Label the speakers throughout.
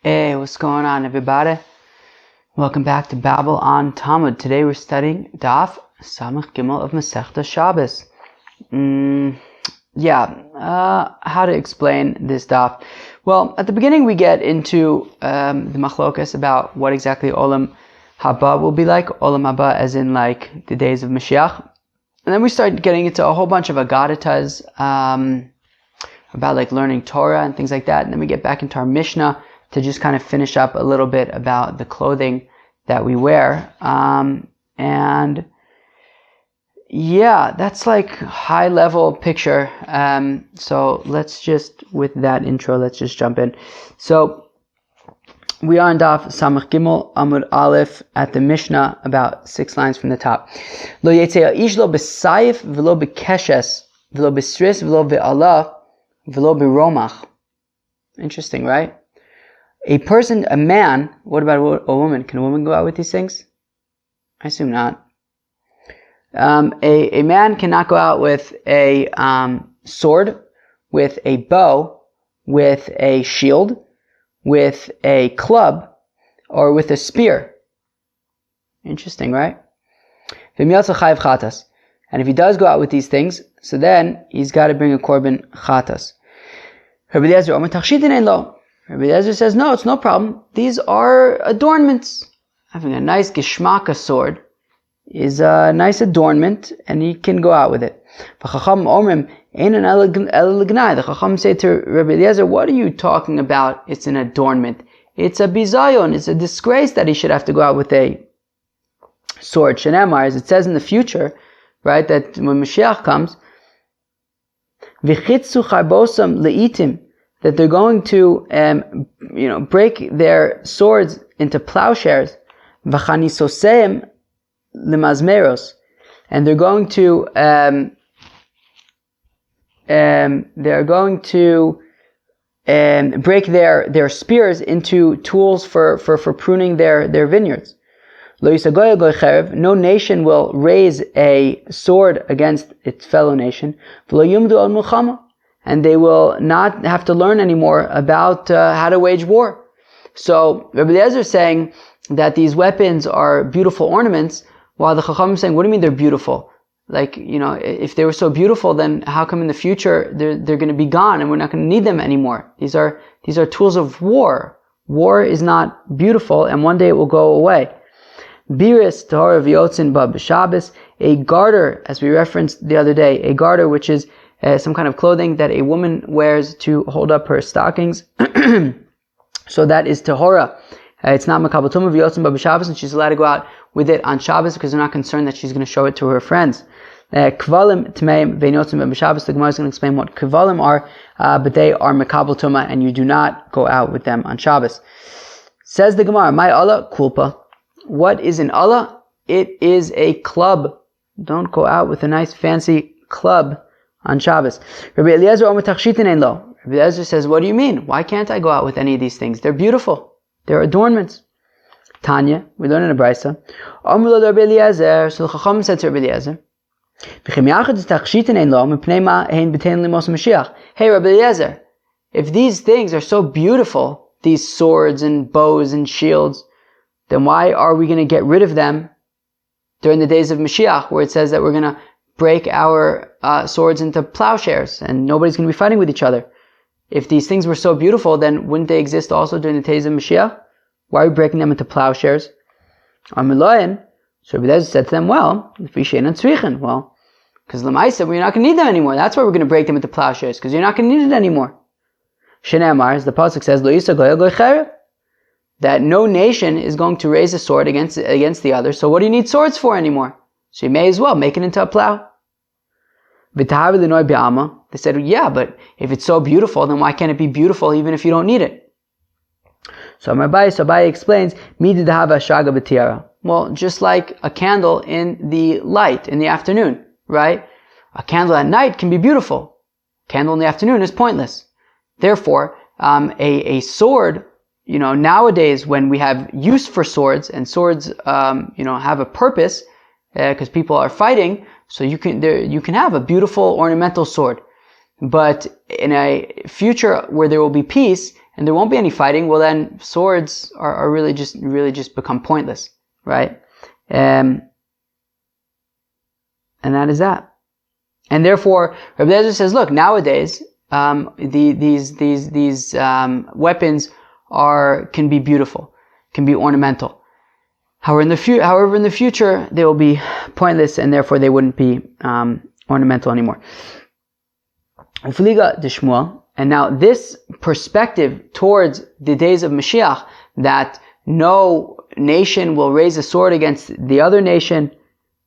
Speaker 1: Hey, what's going on, everybody? Welcome back to Babel on Talmud. Today we're studying Daf Samach Gimel of Masechta Shabbos. How to explain this Daf? Well, at the beginning we get into the machlokas about what exactly Olam Haba will be like. Olam Haba as in like the days of Mashiach. And then we start getting into a whole bunch of agadatas about like learning Torah and things like that. And then we get back into our Mishnah to just kind of finish up a little bit about the clothing that we wear. That's like high level picture. So let's just, with that intro, let's just jump in. So we are in Daf Samach Gimel Amud Aleph at the Mishnah, about 6 lines from the top. Lo yetzei ish lo b'sayif v'lo b'keshes v'lo b'sris v'lo b'ala v'lo b'romach. Interesting, right? A man, what about a woman? Can a woman go out with these things? I assume not. A man cannot go out with a sword, with a bow, with a shield, with a club, or with a spear. Interesting, right? And if he does go out with these things, so then he's got to bring a korban chatas. Rabbi Eliezer says, no, it's no problem. These are adornments. Having a nice geshmaka sword is a nice adornment, and he can go out with it. The Chacham say to Rabbi Eliezer, what are you talking about? It's an adornment. It's a bizayon. It's a disgrace that he should have to go out with a sword. Shenemar, as it says in the future, right, that when Mashiach comes, v'chitzu charbosam leitim, that they're going to, break their swords into plowshares, v'chanisoseim lemazmeros, and they're going to break their spears into tools for pruning their vineyards. No nation will raise a sword against its fellow nation. And they will not have to learn anymore about how to wage war. So Rabbi Eliezer is saying that these weapons are beautiful ornaments, while the Chacham is saying, what do you mean they're beautiful? Like, if they were so beautiful, then how come in the future they're going to be gone and we're not going to need them anymore? These are tools of war. War is not beautiful, and one day it will go away. Biris tahora v'yotzin ba b'Shabbos, a garter, as we referenced the other day, a garter which is some kind of clothing that a woman wears to hold up her stockings. So that is tahora. It's not makabel tumah v'yotzim ba b'Shabbos, and she's allowed to go out with it on Shabbos because they're not concerned that she's going to show it to her friends. Kvalim tmeim v'yotzim ba b'Shabbos. The Gemara is going to explain what kvalim are, but they are makabel tumah, and you do not go out with them on Shabbos. Says the Gemara, my Allah kulpa. What is an Allah? It is a club. Don't go out with a nice fancy club on Shabbos. Rabbi Eliezer says, what do you mean? Why can't I go out with any of these things? They're beautiful. They're adornments. Tanya, we learn in a brisa. So the Chacham said to Rabbi Eliezer, hey Rabbi Eliezer, if these things are so beautiful, these swords and bows and shields, then why are we going to get rid of them during the days of Mashiach, where it says that we're going to break our swords into plowshares and nobody's going to be fighting with each other? If these things were so beautiful, then wouldn't they exist also during the days of Mashiach? Why are we breaking them into plowshares? So Rabbi Eliezer said to them, well, because Lamaisa, we're not going to need them anymore. That's why we're going to break them into plowshares, because you're not going to need it anymore. Shenemar, as the pasuk says, that no nation is going to raise a sword against the other. So what do you need swords for anymore? So you may as well make it into a plow. They said, yeah, but if it's so beautiful, then why can't it be beautiful even if you don't need it? So Abaye explains, well, just like a candle in the light in the afternoon, right? A candle at night can be beautiful. A candle in the afternoon is pointless. Therefore, a sword, nowadays when we have use for swords, and swords, have a purpose, because people are fighting, so you can have a beautiful ornamental sword. But in a future where there will be peace, and there won't be any fighting, well then swords are really just become pointless, right? And that is that. And therefore, Rabbi Eliezer says, look, nowadays, these weapons can be beautiful, can be ornamental. However, in the future, they will be pointless, and therefore they wouldn't be ornamental anymore. And now this perspective towards the days of Mashiach, that no nation will raise a sword against the other nation,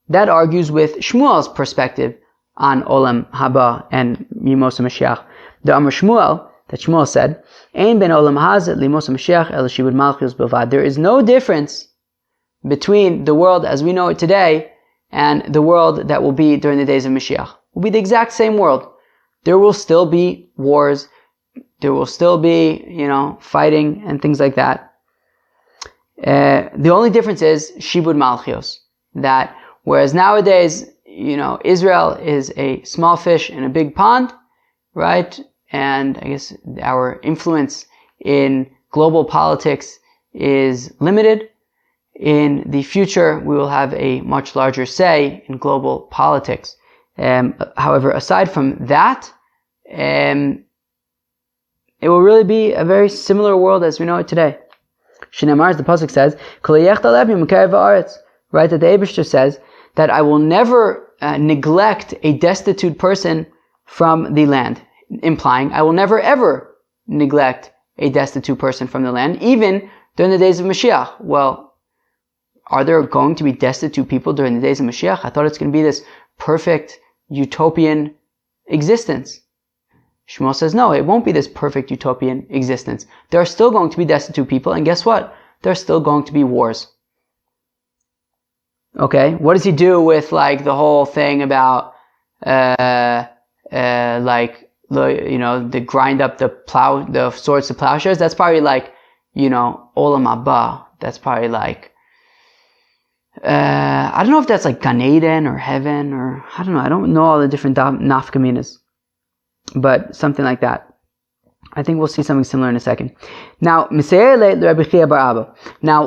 Speaker 1: that argues with Shmuel's perspective on Olam Haba and Yemos Mashiach. The Amar Shmuel, that Shmuel said, Ein ben Olam Hazeh limos Mashiach el shibud malchus bilvad. There is no difference between the world as we know it today and the world that will be during the days of Mashiach. It will be the exact same world. There will still be wars. There will still be, fighting and things like that. The only difference is shibud malchus. That whereas nowadays, Israel is a small fish in a big pond, right? And I guess our influence in global politics is limited. In the future, we will have a much larger say in global politics. However, aside from that, it will really be a very similar world as we know it today. Shinamar, as the pasuk says, right, that the Eibishter says that I will never neglect a destitute person from the land, implying I will never ever neglect a destitute person from the land, even during the days of Mashiach. Well, are there going to be destitute people during the days of Mashiach? I thought it's going to be this perfect utopian existence. Shmuel says, no, it won't be this perfect utopian existence. There are still going to be destitute people, and guess what? There are still going to be wars. Okay, what does he do with the whole thing about the grind up the swords to plowshares? That's probably Olam Haba. That's probably I don't know if that's Gan Eden or heaven, or I don't know. I don't know all the different nafkaminas, but something like that. I think we'll see something similar in a second. Now,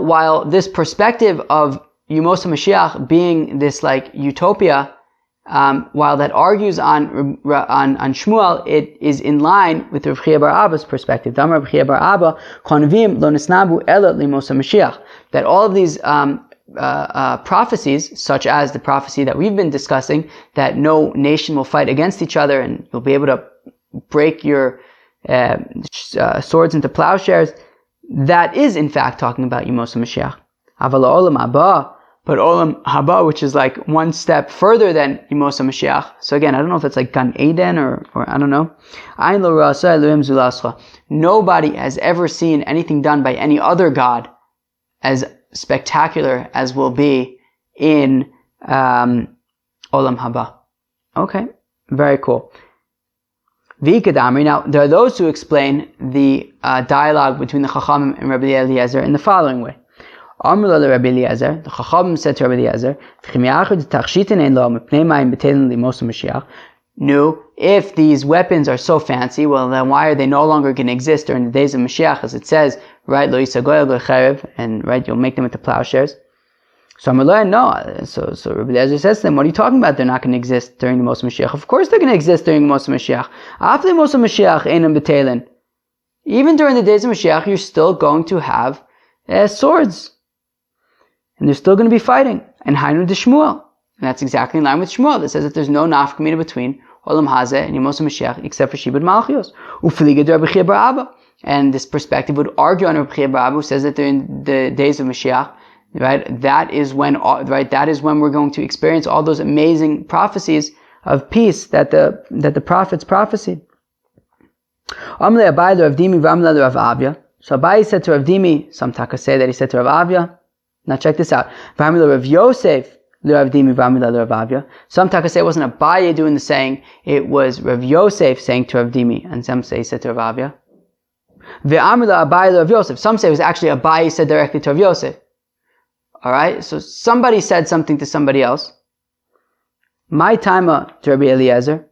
Speaker 1: while this perspective of Yemos HaMashiach being this utopia, while that argues on Shmuel, it is in line with Rav Chia bar Abba's perspective. Rav Chia bar Abba, that all of these prophecies, such as the prophecy that we've been discussing, that no nation will fight against each other and you'll be able to break your swords into plowshares, that is in fact talking about Yemos HaMashiach. But Olam Haba, which is one step further than Yemos HaMashiach. So again, I don't know if that's Gan Eden or I don't know. Nobody has ever seen anything done by any other god as spectacular as will be in Olam Haba. Okay, very cool. Now, there are those who explain the dialogue between the Chachamim and Rabbi Eliezer in the following way. The Chachamim said to Rabbi Eliezer, no, if these weapons are so fancy, well then why are they no longer going to exist during the days of Mashiach, as it says, right, lo yisagoy lo cherev, and right, you'll make them into plowshares. So Amalai, no. So Rabbi Eliezer says to them, what are you talking about? They're not going to exist during the Mos Mashiach. Of course they're going to exist during the Mos Mashiach. After the Mos Mashiach, einam b'teilin. Even during the days of Mashiach, you're still going to have swords. And they're still going to be fighting. And Hainu de Shmuel. And that's exactly in line with Shmuel, that says that there's no nafkamina between Olam Hazeh and Yemos HaMashiach except for Shibud Malchios. Ufliga de Rabbi Chia bar Abba. And this perspective would argue on Rabbi Chia bar Abba, who says that during the days of Mashiach, right, that is when we're going to experience all those amazing prophecies of peace that the prophets prophesied. Amle Abai le Rav Dimi v'amle le Rav Avya. So Abai said to Rav Dimi, some takas say that he said to Rav Avya. Now check this out. V'amle le Rav Yosef le Rav Dimi v'amle le Rav Avya. Some takas say it wasn't Abai doing the saying, it was Rav Yosef saying to Rav Dimi, and some say he said to Rav Avya. V'amle le Abai le Rav Yosef. Some say it was actually Abai said directly to Rav Yosef. Alright, so somebody said something to somebody else. My taima to Rabbi Eliezer.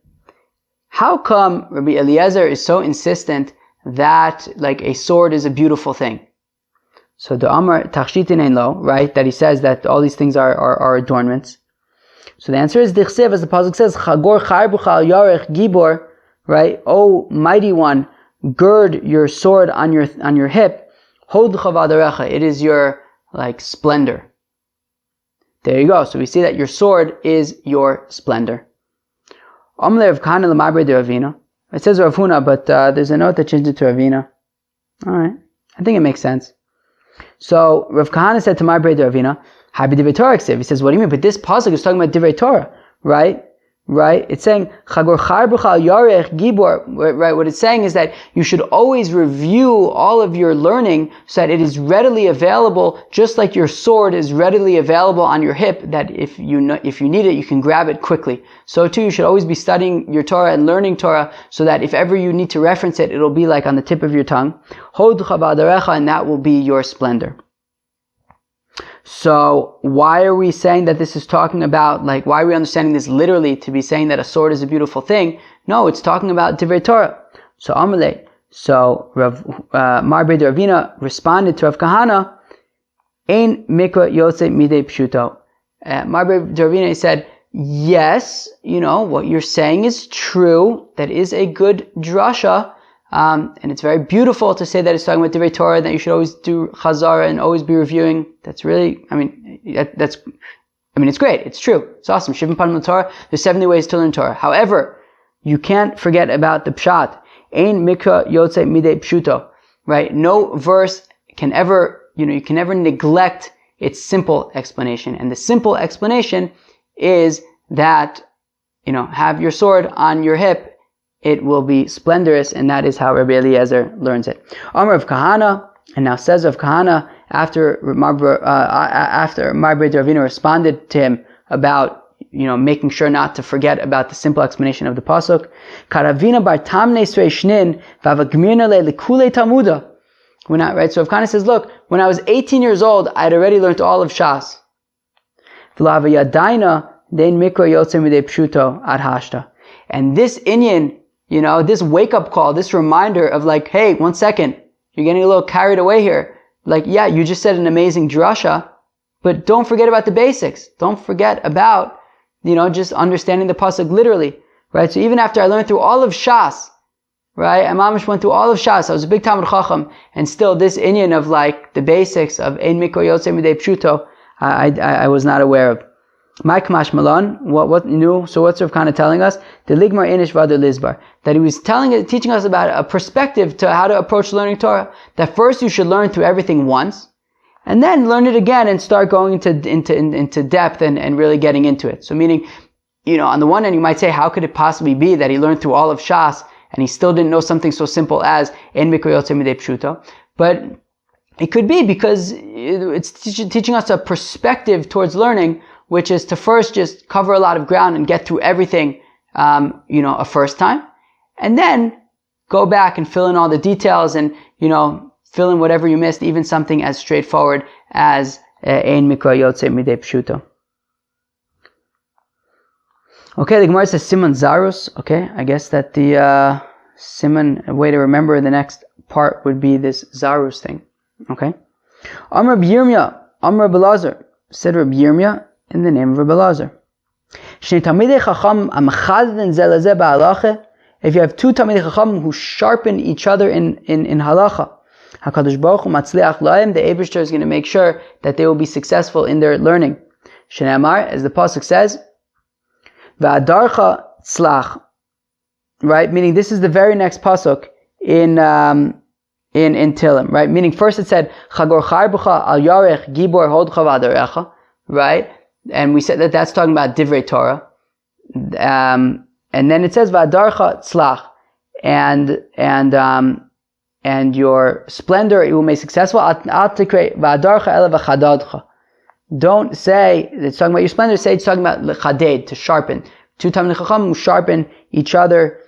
Speaker 1: How come Rabbi Eliezer is so insistent that like a sword is a beautiful thing. So the Amar Tachshitin Ein Lo, right, that he says that all these things are adornments. So the answer is Dichsev, as the pasuk says, Chagor Charbucha al Yarech Gibor, right? O mighty one, gird your sword on your hip. Hodcha v'adarecha, it is your like splendor. There you go. So we see that your sword is your splendor. Amle Rav Kahana l'mabre de Ravina. It says Rav Huna, but there's a note that changed it to Ravina. All right, I think it makes sense. So Rav Kahana said to Mabre de Ravina, Habi Divrei Torah Ksiv. He says, what do you mean? But this pasuk is talking about Divrei Torah, right? Right? It's saying Chagor Charbucha al Yarech Gibor. Right? What it's saying is that you should always review all of your learning so that it is readily available, just like your sword is readily available on your hip. That if you need it, you can grab it quickly. So too, you should always be studying your Torah and learning Torah, so that if ever you need to reference it, it'll be like on the tip of your tongue. Hodcha v'adarecha, and that will be your splendor. So why are we saying that this is talking about, like, why are we understanding this literally to be saying that a sword is a beautiful thing? No, it's talking about Divrei Torah. So Amalei, so Marbe de Ravina responded to Rav Kahana, Ein mikra yotze midei pshuto. Marbe de Ravina said, yes, what you're saying is true. That is a good drasha. And it's very beautiful to say that it's talking about Divrei Torah, that you should always do Chazara and always be reviewing. That's really, it's great. It's true. It's awesome. Shivim Panim Torah. There's 70 ways to learn Torah. However, you can't forget about the Pshat. Ein mikra yotze midei pshuto. Right? No verse can ever, you can never neglect its simple explanation. And the simple explanation is that, have your sword on your hip. It will be splendorous, and that is how Rabbi Eliezer learns it. Amar of Kahana, and now says of Kahana, after Marbe de Ravina responded to him about, making sure not to forget about the simple explanation of the pasuk. Karavina bar tamne shnin v'avagmirna le likule talmuda. Right? So Rav Kahana says, look, when I was 18 years old, I had already learned all of Shas. V'lava yadaina dein mikra yotze midei pshuto ad hashta. And this inyan, this wake-up call, this reminder of like, hey, 1 second, you're getting a little carried away here. Like, yeah, you just said an amazing drasha, but don't forget about the basics. Don't forget about, just understanding the pasuk literally, right? So even after I learned through all of Shas, right, I mamish went through all of Shas, I was a big Talmud Chacham, and still this inyan of like the basics of Ein mikra yotze midei pshuto, I was not aware of. Mike Mashmalan, what new? So what's Rav Kahana telling us? The Ligmar Inish Vadu Lizbar. That he was teaching us about a perspective to how to approach learning Torah. That first you should learn through everything once, and then learn it again and start going into depth and really getting into it. So meaning, on the one hand you might say, how could it possibly be that he learned through all of Shas and he still didn't know something so simple as Ein mikra yotze midei pshuto? But it could be because it's teaching us a perspective towards learning, which is to first just cover a lot of ground and get through everything, a first time, and then go back and fill in all the details and, fill in whatever you missed, even something as straightforward as Ein mikra yotze midei pshuto. Okay, the Gemara says Siman Zarus. Okay, I guess that the Siman, a way to remember the next part would be this Zarus thing. Okay. Amr B'Yirmiyah, Amr Belazar, said Rabbi Yirmiyah, in the name of Rabbi Elazar. If you have two Talmidei Chacham who sharpen each other in halacha, HaKadosh Baruch Hu matzliach lahem, the Eibishter is going to make sure that they will be successful in their learning. Shneamar, as the pasuk says, V'adarcha tzlach, right? Meaning this is the very next pasuk in Tilim, right? Meaning first it said Chagor Charbucha al Yarech Gibor Hodcha v'adarecha, right? And we said that that's talking about Divrei Torah. And then it says V'adarcha tzlach, and your splendor it will make successful. V'adarcha ele v'chadadcha. Don't say it's talking about your splendor. Say it's talking about l'chaded, to sharpen. Two Talmidei Chacham who sharpen each other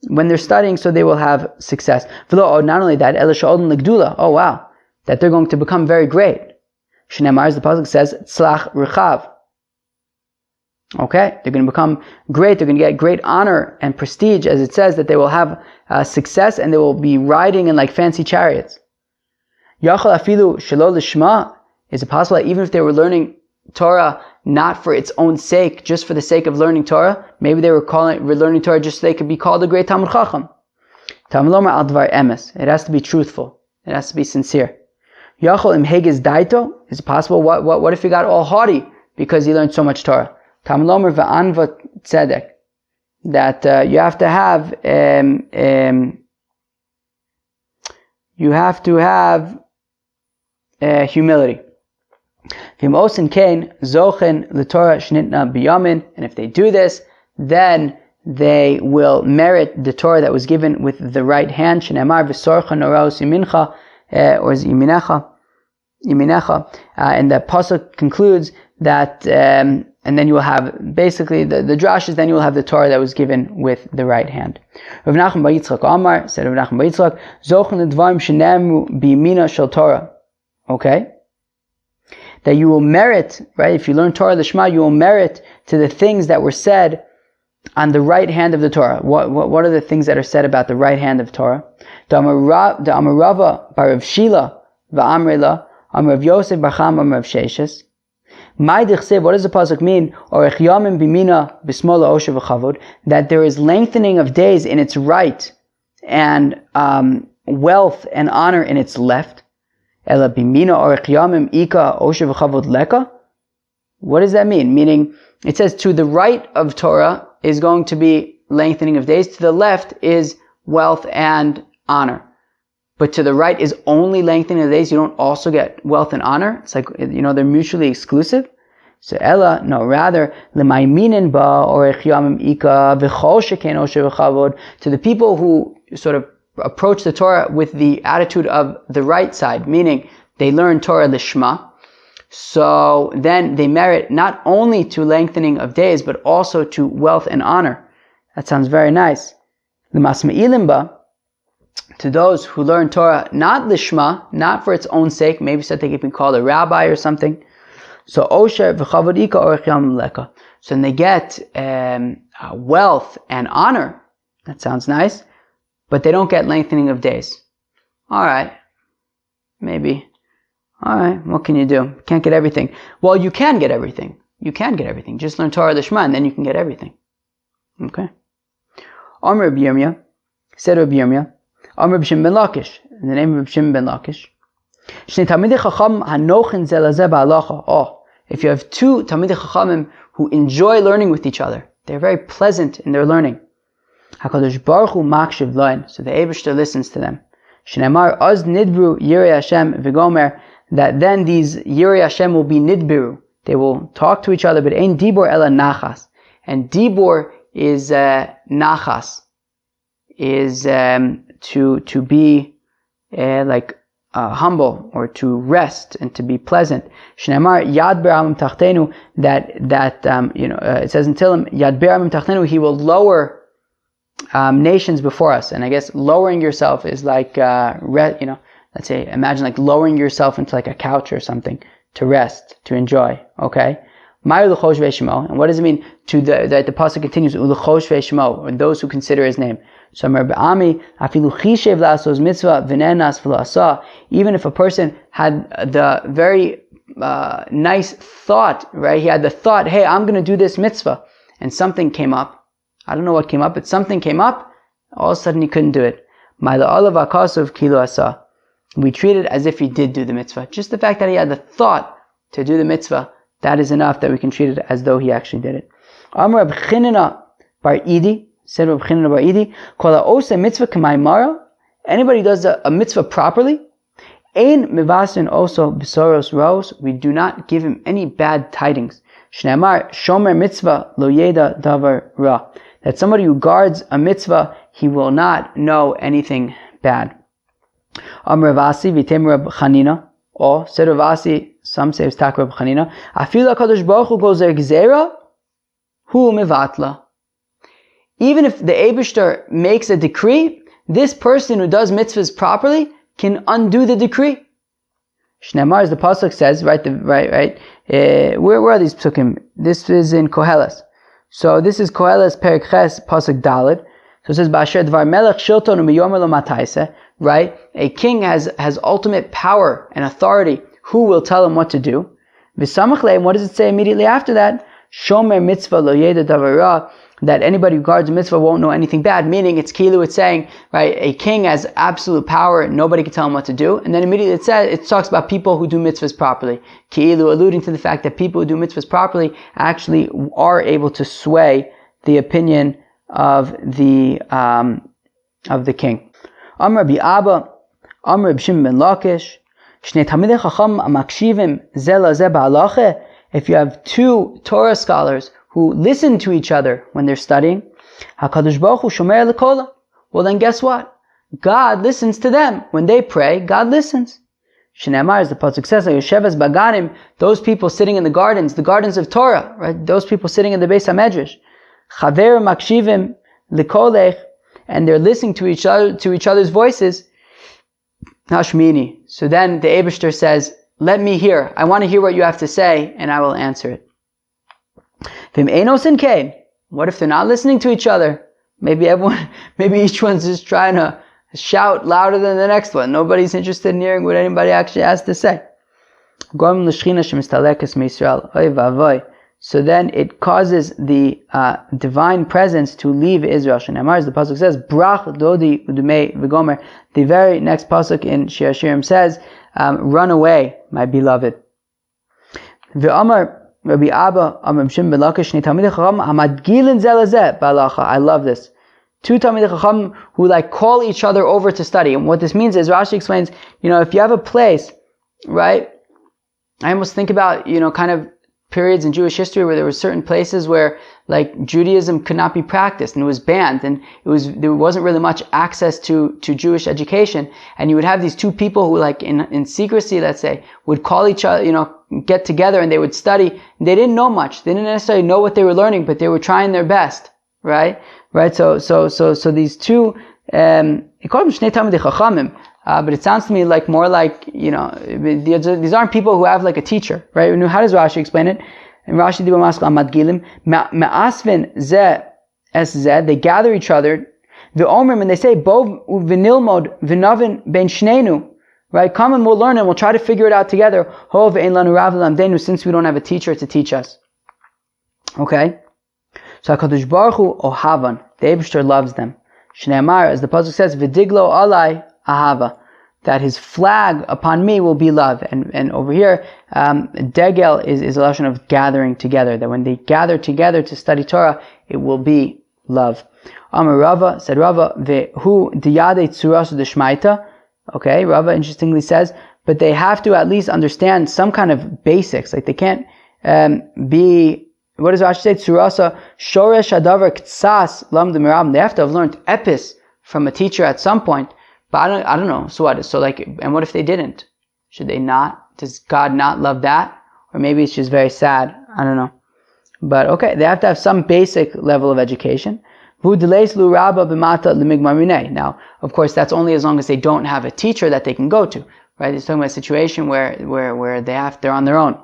Speaker 1: when they're studying, so they will have success. Not only that, ele sha'odin l'gdula. Oh wow, that they're going to become very great. Shneimar, as the pasuk says, tzlach rechav. Okay, they're going to become great. They're going to get great honor and prestige, as it says that they will have success and they will be riding in like fancy chariots. Yachal afilu shelo lishma. Is it possible that even if they were learning Torah not for its own sake, just for the sake of learning Torah, maybe they were learning Torah just so they could be called a great Talmud Chacham? Talmud Lomar al dvar emes. It has to be truthful. It has to be sincere. Yachal im heges daito. Is it possible? What if he got all haughty because he learned so much Torah? Talmud Lomar va'anva tzedek. That you have to have humility. And if they do this, then they will merit the Torah that was given with the right hand. And the pasuk concludes that, and then you will have, basically, the drash is then you will have the Torah that was given with the right hand. Rav Nachman bar Yitzchak Amar, said Rav Nachman bar Yitzchak, Zochen l'dvarim shenemu b'yamina shel Torah. Okay? That you will merit, right? If you learn Torah Lishma, you will merit to the things that were said on the right hand of the Torah. What are the things that are said about the right hand of Torah? The Amarava bar Rav Shila va'amrela, Amar Rav Yosef bar Chama, Amar Rav Sheshes. What does the pasuk mean? That there is lengthening of days in its right and wealth and honor in its left. What does that mean? Meaning, it says to the right of Torah is going to be lengthening of days, to the left is wealth and honor. But to the right is only lengthening of days, you don't also get wealth and honor. It's like, they're mutually exclusive. So Ella, no, rather, to the people who sort of approach the Torah with the attitude of the right side, meaning they learn Torah Lishma, so then they merit not only to lengthening of days, but also to wealth and honor. That sounds very nice. To those who learn Torah not Lishma, not for its own sake, maybe so they can be called a rabbi or something. So Osher v'chavod ika orech yamim leka. So then they get wealth and honor. That sounds nice. But they don't get lengthening of days. Alright. Maybe. Alright, what can you do? Can't get everything. Well, you can get everything. You can get everything. Just learn Torah Lishma and then you can get everything. Okay. Amr Rabbi Yirmiyah, said Rabbi Yirmiyah, Amr Rabbi Shimon ben Lakish, in the name of Rabbi Shimon ben Lakish, if you have two Talmidei Chachamim who enjoy learning with each other, they're very pleasant in their learning. HaKadosh Baruch Hu makshiv loin, so the Eibishter listens to them. Shneimar az nidbru yirei Hashem v'gomer, that then these yirei Hashem will be nidbiru. They will talk to each other, but ein dibor ela nachas. And dibor is nachas, is to be humble, or to rest and to be pleasant. Shneimar yad be'amim tachtenu, that it says in Tehillim, yad be'amim tachtenu, he will lower nations before us. And I guess lowering yourself is like let's say, imagine like lowering yourself into like a couch or something to rest, to enjoy. Okay. And what does it mean that the pasuk continues, or those who consider his name? So even if a person had the very nice thought, right? He had the thought, hey, I'm going to do this mitzvah, and something came up. I don't know what came up, but something came up. All of a sudden he couldn't do it. We treat it as if he did do the mitzvah. Just the fact that he had the thought to do the mitzvah, that is enough that we can treat it as though he actually did it. Amar Reb Chanina bar Idi, said Reb Chanina bar Idi, Kol ha'oseh mitzvah k'maimara, anybody who does a mitzvah properly, ein mevasin also b'soros rose, we do not give him any bad tidings. Shneimar shomer mitzvah lo yeda davar ra, that somebody who guards a mitzvah, he will not know anything bad. Amar Ravasi v'tem Reb Chanina, or said Ravasi, some say it's Tak Reb Chanina, Afil HaKadosh Baruch Hu gozer gzeira, hu mevatla. Even if the Eibishter makes a decree, this person who does mitzvahs properly can undo the decree. Shneimar, as the pasuk says, where are these psukim? This is in Koheles. So this is Koheles Perek Ches Pasuk Daled. So it says, Ba'asher Dvar Melech Shilton U'miyomer Lo Mataisa, right? A king has ultimate power and authority. Who will tell him what to do? V'samach le'im, what does it say immediately after that? Shomer mitzvah lo yeda davar ra, that anybody who guards a mitzvah won't know anything bad, meaning it's saying, right, a king has absolute power, nobody can tell him what to do. And then immediately it talks about people who do mitzvahs properly. Ki'ilu, alluding to the fact that people who do mitzvahs properly actually are able to sway the opinion of the king. Amr Rabbi Abba, Amr Rabbi Shimon ben Lakish, Shnei Talmidei Chacham Makshivim ze lazeh ba'alacha. If you have two Torah scholars who listen to each other when they're studying, HaKadosh Baruch Hu shomer lekola. Well then guess what? God listens to them. When they pray, God listens. Shneimar, as the pasuk says, Yosheves baganim, those people sitting in the gardens of Torah, right? Those people sitting in the Beis HaMedrash. Chaver makshivim lekolech, and they're listening to each other's voices. Hashmini. So then the Eibishter says, let me hear. I want to hear what you have to say, and I will answer it. What if they're not listening to each other? Maybe each one's just trying to shout louder than the next one. Nobody's interested in hearing what anybody actually has to say. So then it causes the divine presence to leave Israel. As the pasuk says, Brach dodi udumei v'gomer. The very next pasuk in Shir Hashirim says, run away, my beloved. V'amar Rabbi Abba, Amr Shimon ben Lakish, Shnei Talmidei Chacham hamadgilin ze lezeh b'halacha. I love this. Two Talmidei Chacham who call each other over to study. And what this means is, Rashi explains, if you have a place, right? I almost think about, kind of periods in Jewish history where there were certain places where Judaism could not be practiced and it was banned, and there wasn't really much access to Jewish education, and you would have these two people who in secrecy, let's say, would call each other, get together and they would study. They didn't know much. They didn't necessarily know what they were learning, but they were trying their best, right? So these two, he called them Shnei Talmidei Chachamim, but it sounds to me more these aren't people who have a teacher, right? How does Rashi explain it? And Rashi Diba Maskal Madgilim, Me'asvin Ze Es Ze, they gather each other, V'omrim, and they say, Bov V'nilmod V'navin Ben Shnenu, right? Come and we'll learn and we'll try to figure it out together. Ho V'ein Lanu Rav L'amdenu, since we don't have a teacher to teach us. Okay? So HaKadosh Baruch Hu Ohavan, the Eibishter loves them. Shneimar, as the pasuk says, V'diglo Alai Ahava, that his flag upon me will be love. And over here, degel is a lashon of gathering together, that when they gather together to study Torah, it will be love. Amar Rava, said Rava, Vehu diyadei tzuras d'shmaita. Okay, Rava interestingly says, but they have to at least understand some kind of basics. They can't be, what does Rashi say? Tzurasa shoresh hadavar ktsas lam d'mirab. They have to have learned epis from a teacher at some point. But I don't know. So what? So and what if they didn't? Should they not? Does God not love that? Or maybe it's just very sad. I don't know. But okay, they have to have some basic level of education. Now, of course, that's only as long as they don't have a teacher that they can go to, right? It's talking about a situation where they're on their own.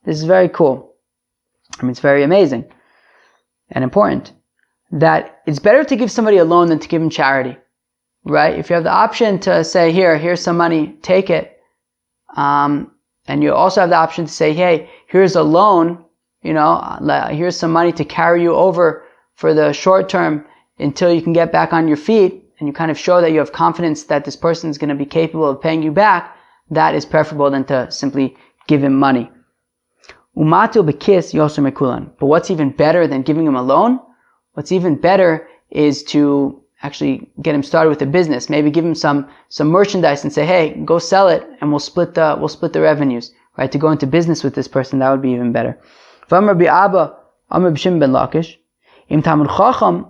Speaker 1: This is very cool. It's very amazing and important that it's better to give somebody a loan than to give him charity, right? If you have the option to say, here's some money, take it, and you also have the option to say, hey, here's a loan, here's some money to carry you over for the short term until you can get back on your feet, and you kind of show that you have confidence that this person is going to be capable of paying you back. That is preferable than to simply give him money. Umatil bekis yoser mekulan. But what's even better than giving him a loan? What's even better is to actually get him started with a business. Maybe give him some merchandise and say, hey, go sell it and we'll split the revenues, right? To go into business with this person, that would be even better. V'amar Rabbi Abba, Amar Rabbi Shimon ben Lakish, im Talmud Chacham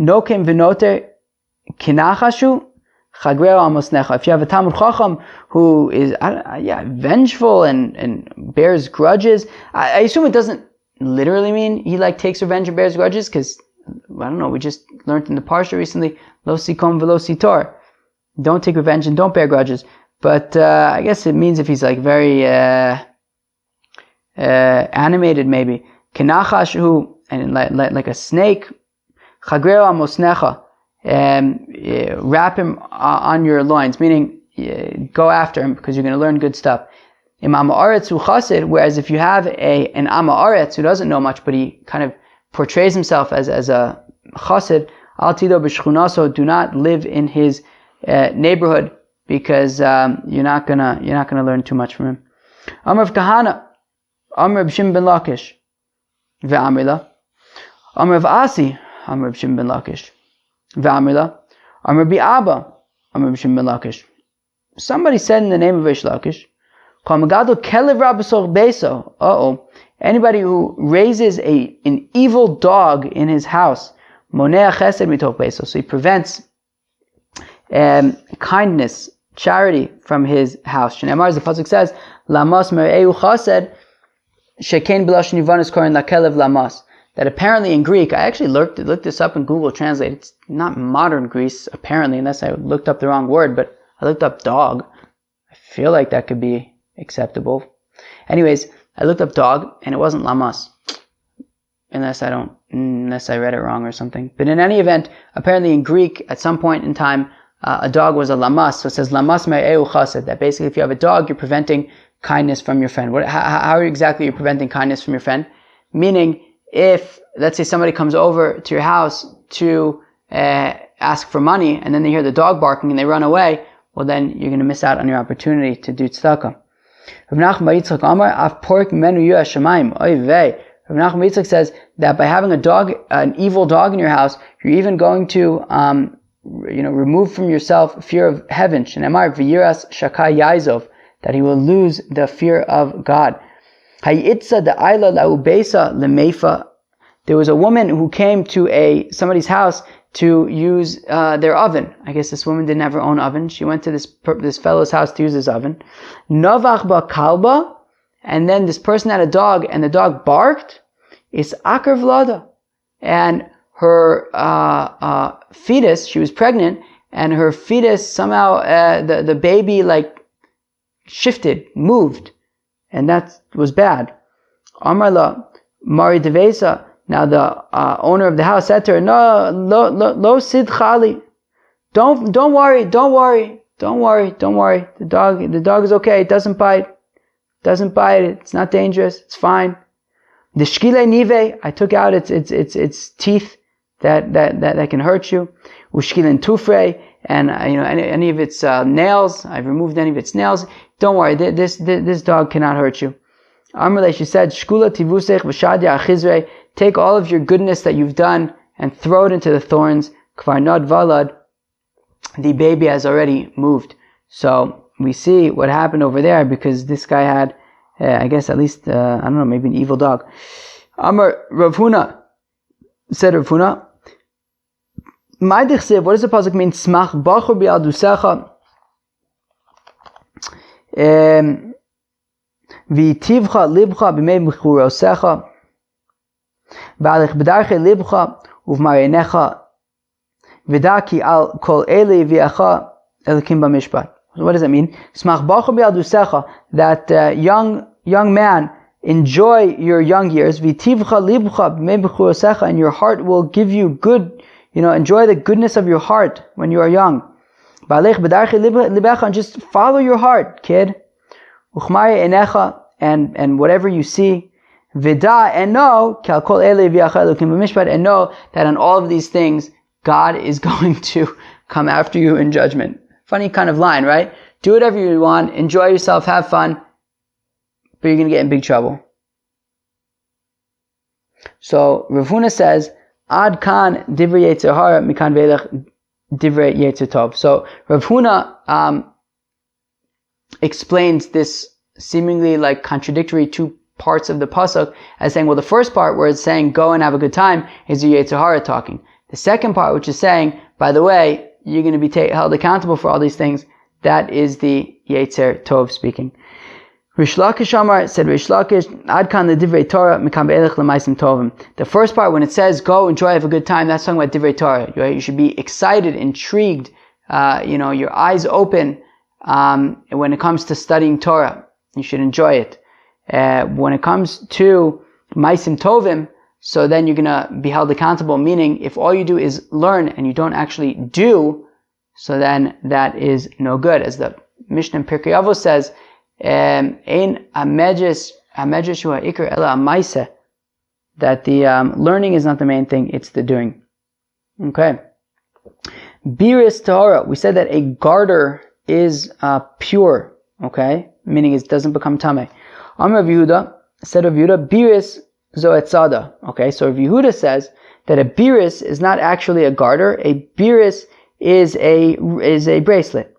Speaker 1: nokem v'noter kinachashu chagreo amosnecha. If you have a Talmud Chacham who is vengeful and bears grudges, I assume it doesn't literally mean he takes revenge and bears grudges, because I don't know, we just learned in the Parsha recently, lo sikom v'lo sitor. Don't take revenge and don't bear grudges. but I guess it means if he's like very animated, maybe. Kenachashu, and like a snake. Chagreo amosnecha, wrap him on your loins, meaning go after him because you're going to learn good stuff. Imam Aretz hu chassid, whereas if you have an Am Aretz who doesn't know much, but he kind of portrays himself as a chassid, al tido b'shchunaso, do not live in his neighborhood because you're not gonna learn too much from him. Amr of Kahana, Amr of Shim ben Lakish, ve'amrila, Amr of Asi, Amr of Shim ben Lakish, ve'amrila, Amr of Bi'aba, Amr of Shim ben Lakish. Somebody said in the name of Rish Lakish, anybody who raises an evil dog in his house, so he prevents kindness, charity from his house. Shneimar, as the pasuk says, Lamas mer'eu chased, sheken b'lashon Yavanis koren lakelev lamas. That apparently in Greek, I actually looked this up in Google Translate. It's not modern Greece, apparently, unless I looked up the wrong word, but I looked up dog. I feel like that could be acceptable. Anyways, I looked up dog, and it wasn't lamas. Unless I read it wrong or something. But in any event, apparently in Greek, at some point in time, a dog was a lamas. So it says lamas mer'eu chased. That basically, if you have a dog, you're preventing kindness from your friend. How exactly are you preventing kindness from your friend? Meaning, if, let's say somebody comes over to your house to ask for money, and then they hear the dog barking and they run away, well then you're going to miss out on your opportunity to do tzedakah. Rav Nachman bar Yitzchak Amar, af porik mimenu yireh shamayim, oy vey. Rav Nachman bar Yitzchak says that by having an evil dog in your house, you're even going to remove from yourself fear of heaven. Shneimar v'yiras shaka yaizov, that he will lose the fear of God. There was a woman who came to somebody's house to use their oven. I guess this woman didn't have her own oven. She went to this fellow's house to use his oven. Novach ba kalba, and then this person had a dog, and the dog barked. It's akar vlada, and her fetus. She was pregnant, and her fetus somehow the baby shifted, moved. And that was bad. Amarla, Mari Devesa. Now the owner of the house said to her, "No, lo sid chali. Don't worry. The dog is okay. It doesn't bite. It's not dangerous. It's fine. The shkile nive. I took out its teeth that can hurt you. Ushkilin tufre, and any of its nails. I've removed any of its nails. Don't worry, this dog cannot hurt you." Amrle, she said, "Shkula tivusech v'shadya achizre." Take all of your goodness that you've done and throw it into the thorns. Kvar nod valad. The baby has already moved. So we see what happened over there because this guy had, I guess at least I don't know, maybe an evil dog. Amar Rav Huna, said Rav Huna, what does the pasuk mean? Smach bachur bi'adusecha. V'tivcha libcha b'mei b'churosecha v'alech b'darche libcha uv'mareinecha v'daki al kol eli v'yacha elikim b'mishpat. So what does that mean? Smach bachur bi'adusecha, that young man, enjoy your young years. V'tivcha libcha b'mei b'churosecha, and your heart will give you good, enjoy the goodness of your heart when you are young. V'alech b'darche libecha, and just follow your heart, kid. Uchmari enecha, and whatever you see, vida, and know, kal kol ele v'yacha elokim b'mishpat, and know that on all of these things, God is going to come after you in judgment. Funny kind of line, right? Do whatever you want, enjoy yourself, have fun, but you're going to get in big trouble. So Rav Huna says, Ad kan divrei yetzer hara, mikan ve'elech divrei yetzer tov. So Rav Huna explains this seemingly contradictory two parts of the pasuk as saying, well, the first part where it's saying go and have a good time is the Yetzer Hara talking. The second part, which is saying, by the way, you're going to be held accountable for all these things, that is the Yetzer Tov speaking. Rish Lakish Amar, said Rish Lakish, Ad kan divrei Torah mikam be'elech lemaisim tovim. The first part, when it says go, enjoy, have a good time, that's talking about divrei Torah. You should be excited, intrigued, your eyes open, when it comes to studying Torah, you should enjoy it. When it comes to Maisim Tovim, so then you're going to be held accountable, meaning if all you do is learn and you don't actually do, so then that is no good. As the Mishnah in Pirkei Avos says, Ein hamedrash hu ha'ikar ela ha'maaseh, that the learning is not the main thing, it's the doing. Okay. Biris tahara, we said that a garter is pure, okay, meaning it doesn't become tameh. Amar Rav Yehuda, said Rav Yehuda, biris zo etzada. Okay, so Rav Yehuda says that a biris is not actually a garter. A biris is a bracelet.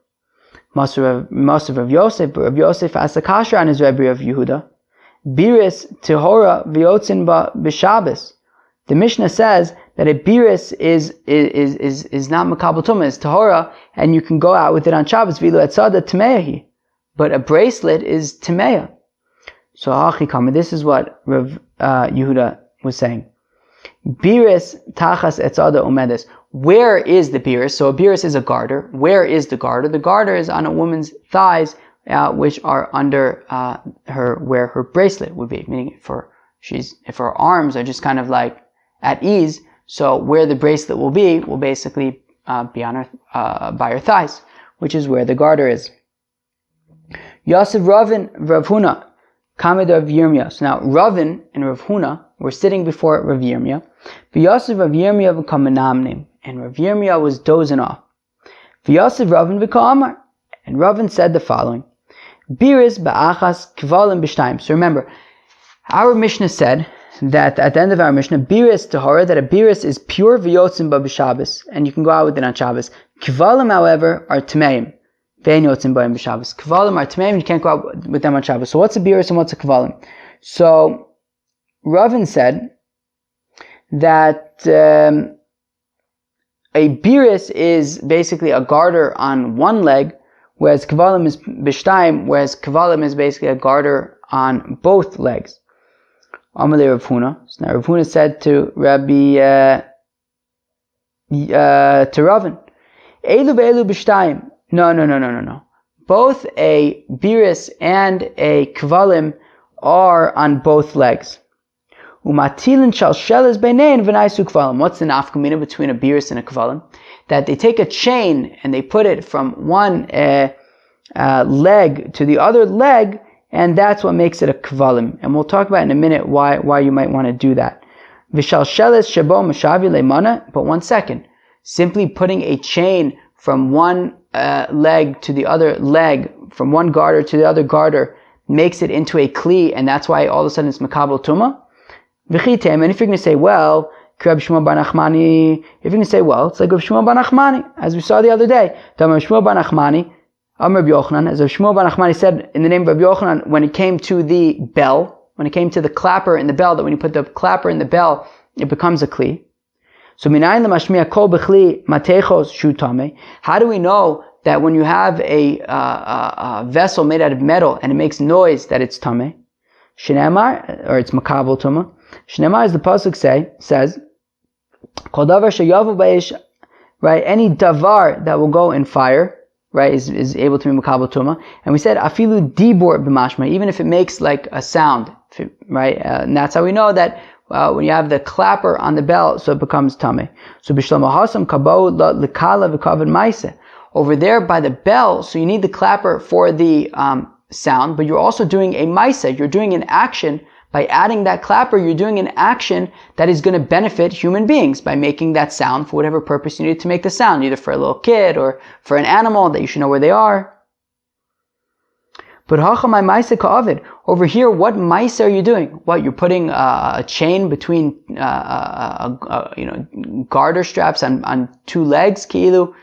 Speaker 1: Master Rav Yosef, Rav Yosef asked a kasha on his Rebbe Rav Yehuda. Biris tehora v'yotzin ba b'Shabbos. The Mishnah says that a biris is not makabel tumah, it's tahora, and you can go out with it on Shabbos. V'ilo etzada tmeyahi, but a bracelet is tmeya. So hachikama, this is what Rav Yehuda was saying. Biris tachas etzada umedes. Where is the biris? So a biris is a garter. Where is the garter? The garter is on a woman's thighs, which are under where her bracelet would be. Meaning, if her arms are just kind of like at ease, so where the bracelet will basically be on her by her thighs, which is where the garter is. Yosef Ravin Rav Huna Kamed Rav Yirmiyah. So now Ravin and Rav Huna were sitting before Rav Yirmiyah. V'Yosef Rav Yirmiyah v'kamanamnim, and Rav Yirmiyah was dozing off. V'Yosef Ravin v'ka'amar, and Ravin said the following: Biris ba'achas kvalim b'shtayim. So remember, our Mishnah said that at the end of our Mishnah, biris tahora, that a biris is pure v'yotzim ba b'Shabbos, and you can go out with it on Shabbos. Kvalim, however, are tmeim. Ve'en yotzim ba'im b'Shabbos. Kvalim are tmeim, you can't go out with them on Shabbos. So what's a biris and what's a kvalim? So Ravin said that a biris is basically a garter on one leg, whereas kvalim is b'shtayim, whereas kvalim is basically a garter on both legs. Amalei Rav Huna. So now Rav Huna said to Ravin, Elu be'elu b'shtayim. No. Both a biris and a kvalim are on both legs. Umatilin shalsheles beinein v'naisu kvalim. What's the nafkamina between a biris and a kvalim? That they take a chain and they put it from one leg to the other leg, and that's what makes it a kvalim. And we'll talk about in a minute why you might want to do that. V'shalsheles shebo mashavi leimana. But one second, simply putting a chain from one leg to the other leg, from one garter to the other garter, makes it into a kli, and that's why all of a sudden it's makabel tumah. V'chitem, and if you're going to say, well, if you're going to say, well, it's like Rav Shmuel bar Nachmani, as we saw the other day. Rav Shmuel bar Nachmani, Amar Rav Yochanan, as Rav Shmuel bar Nachmani said in the name of Rav Yochanan, when it came to the bell, when it came to the clapper in the bell, that when you put the clapper in the bell, it becomes a kli. So minayin lemashmiya kol b'chli matechos shu tameh. How do we know that when you have a vessel made out of metal and it makes noise that it's tameh? Shneimar, or it's makabel tumah. Shneimar, as the pasuk says, kol davar sheyavu b'eish, right? Any davar that will go in fire, right, is able to be makabel tumah. And we said afilu dibur b'mashma, even if it makes like a sound, right? And that's how we know that when you have the clapper on the bell, so it becomes tameh. So b'shlomo hasam kabo l'kala v'kavod ma'aseh. Over there by the bell, so you need the clapper for the sound, but you're also doing a ma'aseh. You're doing an action. By adding that clapper, you're doing an action that is going to benefit human beings by making that sound for whatever purpose you need to make the sound, either for a little kid or for an animal that you should know where they are. But hachamai ma'aseh ka'avid. Over here, what ma'aseh are you doing? What, you're putting a chain between garter straps on two legs, ki'ilu?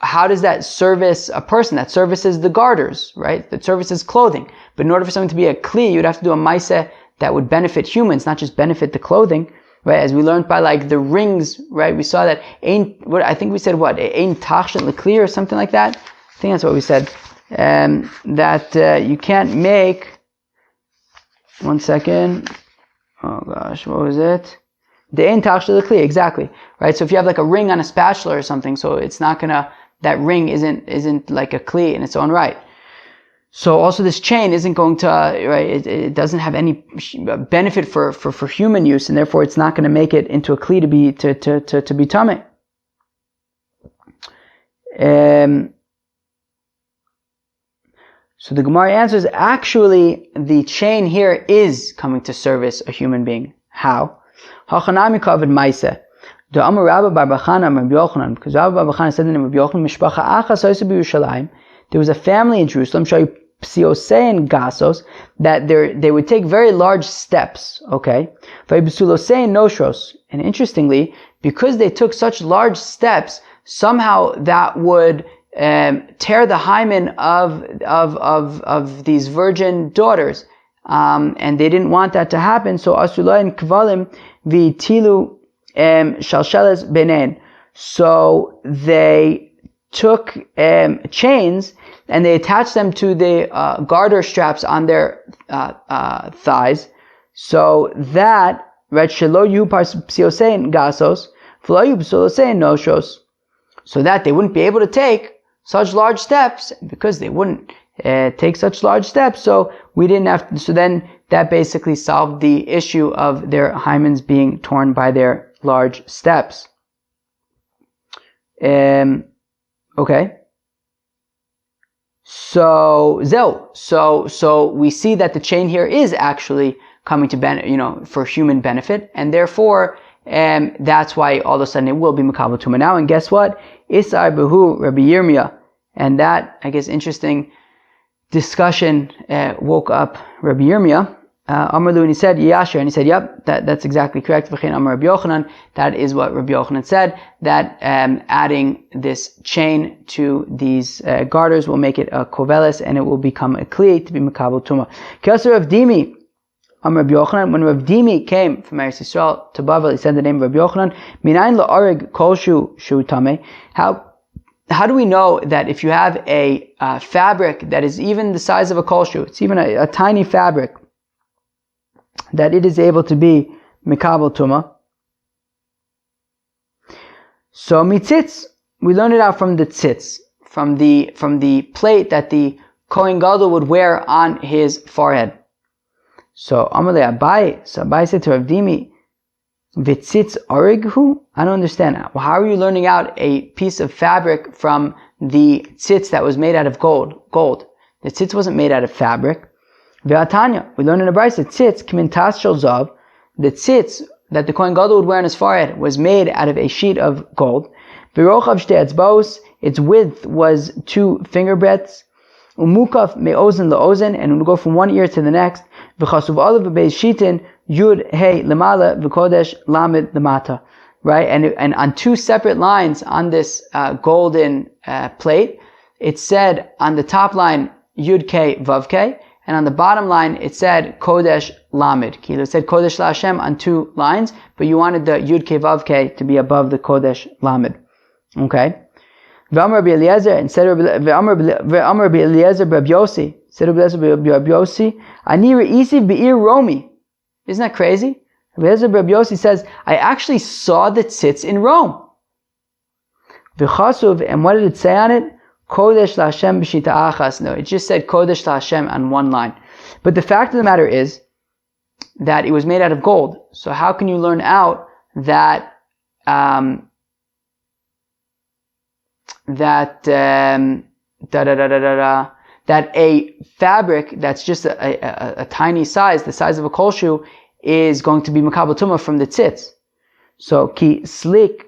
Speaker 1: How does that service a person? That services the garters, right? That services clothing. But in order for something to be a kli, you'd have to do a ma'aseh that would benefit humans, not just benefit the clothing, right? As we learned by like the rings, right? We saw that ein tachshin l'kli or something like that. I think that's what we said. That you can't make. One second. Oh gosh, what was it? The ein tachshin l'kli, exactly, right? So if you have like a ring on a spatula or something, so it's not gonna that ring isn't like a kli in its own right. So also this chain isn't going to, right, it doesn't have any benefit for human use, and therefore it's not going to make it into a kli to be tameh. So the Gemara answers, actually the chain here is coming to service a human being. How? Hachanami kavod maiseh. The Amar Rabba Bar Bachana Rabbi Yochanan, because Rabba Bar Bachana said in Rabbi Yochanan, Mishpacha Achas Hoysa b'Yerushalayim. There was a family in Jerusalem, Psiosein Gasos, that they would take very large steps, okay? Vayibsulosein Noshros. And interestingly, because they took such large steps, somehow that would tear the hymen of these virgin daughters. And they didn't want that to happen, so Asulayin Kvalim Vitilu Shalsheles Benen. So they took chains and they attached them to the garter straps on their thighs, so that Shelo Yu Psiosein Gasos, V'lo Yu Psiosein Noshos, so that they wouldn't be able to take such large steps. Because they wouldn't take such large steps, so we didn't have to, so then that basically solved the issue of their hymens being torn by their large steps. Okay. So we see that the chain here is actually coming to for human benefit, and therefore that's why all of a sudden it will be makabel tumah now. And guess what? Isar behu Rabbi Yirmiyah, and that, I guess, interesting discussion woke up Rabbi Yirmiyah. Amarlu, and he said Yashir, and he said, yep, that's exactly correct. V'chein Amar Rabbi Yochanan, that is what Rabbi Yochanan said, that adding this chain to these garters will make it a koveles, and it will become a kli to be makabel tumah. K'asar Rav Dimi, Amar Rabbi Yochanan, when Rav Dimi came from Eretz Yisrael to Bavel, he said the name of Rabbi Yochanan, Minayin la'arig kol shu tameh. How do we know that if you have a fabric that is even the size of a kol shu, it's even a tiny fabric, that it is able to be mikabel tumah? So mitzitz, we learn it out from the tzitz, from the plate that the Kohen Gadol would wear on his forehead. So Amalei Abai, so Abai said to Rav Dimi, Vitzitz orighu? I don't understand. How are you learning out a piece of fabric from the tzitz that was made out of gold? The tzitz wasn't made out of fabric. Ve'atanya, we learn in a brayso, tzitz kimintas shel zav. The tzitz that the Kohen Gadol would wear on his forehead was made out of a sheet of gold. V'rochav shtei etzbaos, its width was 2 finger breadths. Umukaf me'ozen la'ozen, and it would go from one ear to the next. V'chasuv olav b'beis shitin yud hey lemala v'kodesh lamed lemata. Right, and on 2 separate lines on this golden plate, it said on the top line yud k vav k, and on the bottom line it said kodesh lamed. It said kodesh la'Hashem on 2 lines, but you wanted the yud k vav k to be above the kodesh lamed. Okay. V'amar Rabbi Eliezer, and said V'amar Rabbi Eliezer Rabbi Yossi, said Rabbi Eliezer Rabbi Yossi, Ani re'isi be'ir Romi. Isn't that crazy? Rabbi Eliezer Rabbi Yossi says, I actually saw the tzitz in Rome. V'chasuv, and what did it say on it? Kodesh la'Hashem b'shita achas. No, it just said Kodesh la'Hashem on one line. But the fact of the matter is that it was made out of gold. So how can you learn out that that a fabric that's just a tiny size, the size of a kol shu, is going to be makabel tumah from the tzitz? So ki salik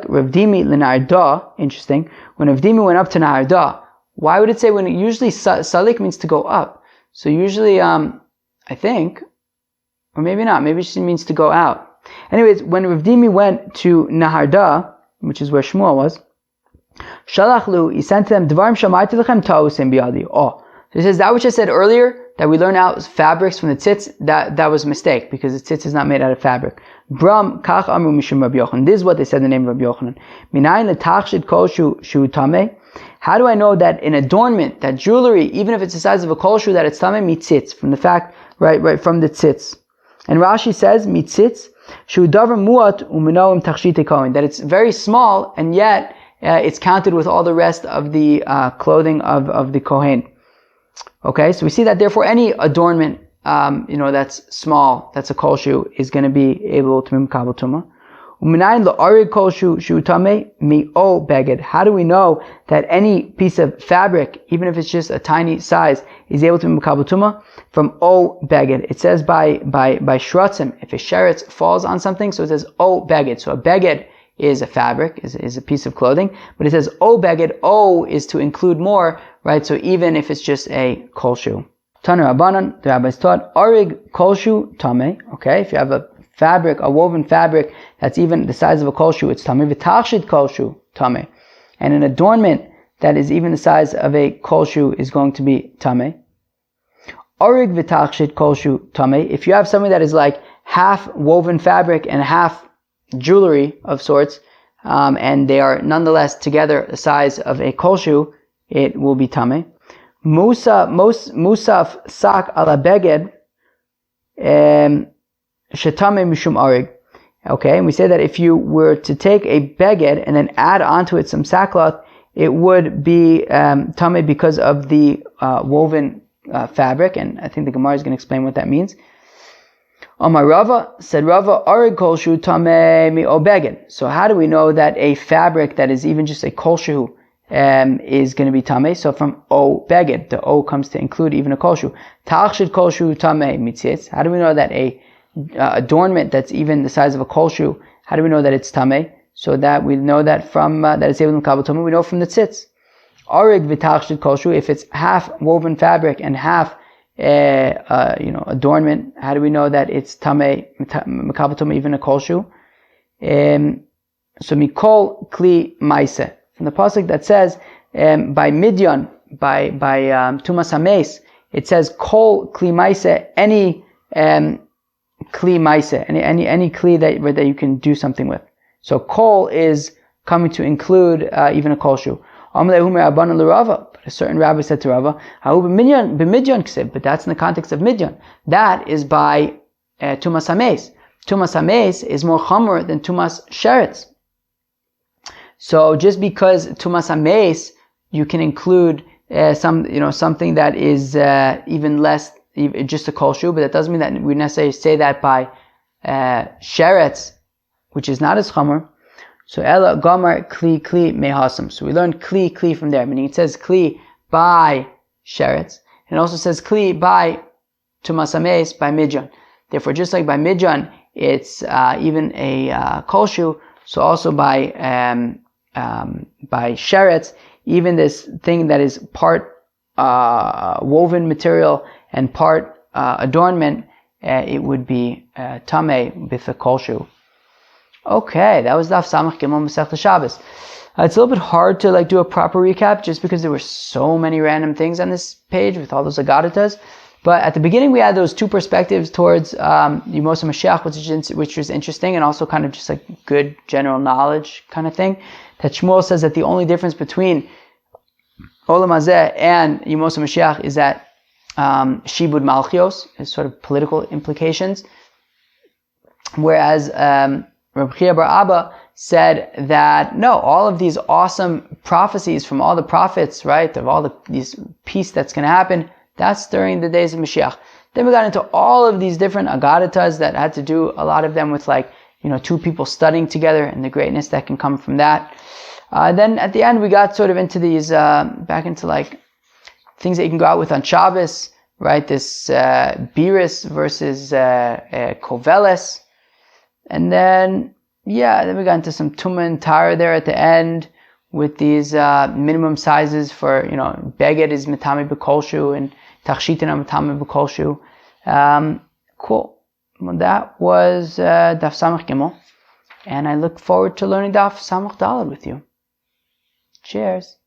Speaker 1: Rav Dimi l'narda. Interesting. When Rav Dimi went up to Narda, why would it say when usually salik means to go up? So usually, I think, or maybe not. Maybe it just means to go out. Anyways, when Rav Dimi went to Naharda, which is where Shmuel was, Shalachlu, he sent to them, Dvarim shamayte lechem ta'usim biyadi. Oh, so he says that which I said earlier, that we learn out fabrics from the tzitz, that was a mistake, because the tzitz is not made out of fabric. Bram kach amru mishum Rabbi Yochanan. This is what they said in the name of Rabbi Yochanan. Minayin letachshit kol shu tameh. How do I know that an adornment, that jewelry, even if it's the size of a kol shu, that it's tameh mitzitz, from the fact, right from the tzitz. And Rashi says mitzitz shu davar muat uminoim tachshite kohen, that it's very small, and yet it's counted with all the rest of the clothing of the Kohen. Okay, so we see that therefore any adornment, that's small, that's a kol shu, is going to be able to be mekabel tumah. How do we know that any piece of fabric, even if it's just a tiny size, is able to be mekabel tumah? From o beged. It says by shratzim, if a sheretz falls on something, so it says o beged. So a beged is a fabric, is a piece of clothing, but it says o beged. O is to include more, right? So even if it's just a kol shu. Tana Rabbanan, the rabbis taught, arig kol shu tameh. Okay, if you have a fabric, a woven fabric that's even the size of a kol shu, it's tameh. V'tachshit kol shu tameh. And an adornment that is even the size of a kol shu is going to be tameh. Arig v'tachshit kol shu tameh. If you have something that is like half woven fabric and half jewelry of sorts, and they are nonetheless together the size of a kol shu, it will be tameh. Musaf sak ala beged shetame mishum arig. Okay, and we say that if you were to take a beged and then add onto it some sackcloth, it would be tameh because of the woven fabric, and I think the Gemara is going to explain what that means. Amar Rava, said Rava, arig kol shu tameh mi o beged. So how do we know that a fabric that is even just a kol shu is going to be tameh? So from o beged, the o comes to include even a kol shu. Tachshit kol shu tameh mitzitz. How do we know that a adornment that's even the size of a kol shu, how do we know that it's tameh? So that we know that from that it's able to mekabel tumah, we know from the tzitz. Arig v'tachshit kol shu, if it's half woven fabric and half adornment, how do we know that it's tameh, mekabel tumah, even a kol shu? So mikol kli maise. From the pasuk that says by Midyan, by Tumas Hames, it says kol kli maise, any kli maise, any kli that you can do something with. So kol is coming to include even a kol shu. But a certain rabbi said to Rava, but that's in the context of Midyan. That is by Tumas Hames. Tumas Hames is more chamor than Tumas Sheretz. So just because Tumas Hames, you can include something that is even less, just a kol shu, but that doesn't mean that we necessarily say that by sheretz, which is not as chamor. So ela gomer kli mehasam. So we learn kli from there, meaning it says kli by sheretz, and it also says kli by Tumas Hames, by midyan. Therefore, just like by midyan, it's even a kol shu, so also by sheretz, even this thing that is part woven material and part adornment, it would be tameh with a kol shu. Okay, that was Daf Samach Gimel Masechta Shabbos. It's a little bit hard to do a proper recap just because there were so many random things on this page with all those agadatas. But at the beginning we had those two perspectives towards Yemos Mashiach, which was interesting, and also kind of just like good general knowledge kind of thing. That Shmuel says that the only difference between Olam Hazeh and Yemos Mashiach is that Shibud Malchios is sort of political implications, whereas Rabbi Chia Bar Abba said that no, all of these awesome prophecies from all the prophets, right, of all these peace that's going to happen, that's during the days of Mashiach. Then we got into all of these different agadatas that had to do, a lot of them with two people studying together and the greatness that can come from that. Then at the end we got sort of into these, back into things that you can go out with on Shabbos, right? This Biris versus Koveles. And then we got into some Tumah and Tara there at the end with these minimum sizes for, Beged is Metame B'Kol Shu and Tachshitin Metame B'Kol Shu. Cool. Well, that was Daf Samach Gimel. And I look forward to learning Daf Samach Daled with you. Cheers.